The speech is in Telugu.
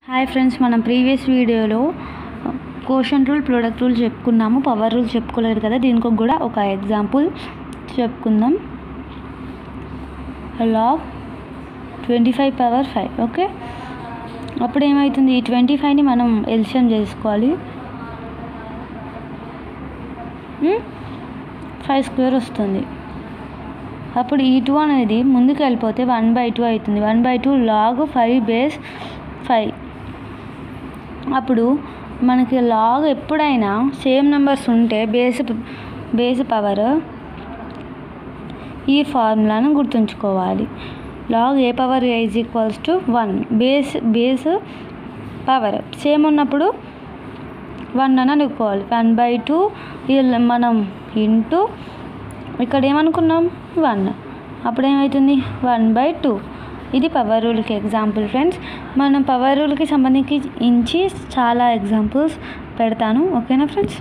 హాయ్ ఫ్రెండ్స్, మనం ప్రీవియస్ వీడియోలో కోషంట్ రూల్, ప్రొడక్ట్ రూల్ చెప్పుకున్నాము. పవర్ రూల్ చెప్పుకోలేదు కదా. దీనికి కూడా ఒక ఎగ్జాంపుల్ చెప్పుకుందాం. లాగ్ 25/5. ఓకే, అప్పుడు ఏమవుతుంది? ఈ 25ని మనం ఎల్సిఎం చేసుకోవాలి. 5² వస్తుంది. అప్పుడు ఈ 2 అనేది ముందుకు వెళ్ళిపోతే 1/2 అవుతుంది. 1/2 log 5/5. అప్పుడు మనకి లాగ్ ఎప్పుడైనా సేమ్ నెంబర్స్ ఉంటే బేస్ పవర్ ఈ ఫార్ములాను గుర్తుంచుకోవాలి. Log A power A is equals to 1. Base power same ఉన్నప్పుడు 1 అని అనుకోవాలి. 1/2 మనం ఇంటూ ఇక్కడ ఏమనుకున్నాం 1, అప్పుడు ఏమవుతుంది 1/2. ఇది పవర్ రూల్కి ఎగ్జాంపుల్ ఫ్రెండ్స్. మనం పవర్ రూల్కి సంబంధించి చాలా ఎగ్జాంపుల్స్ పెడతాను. ఓకేనా ఫ్రెండ్స్?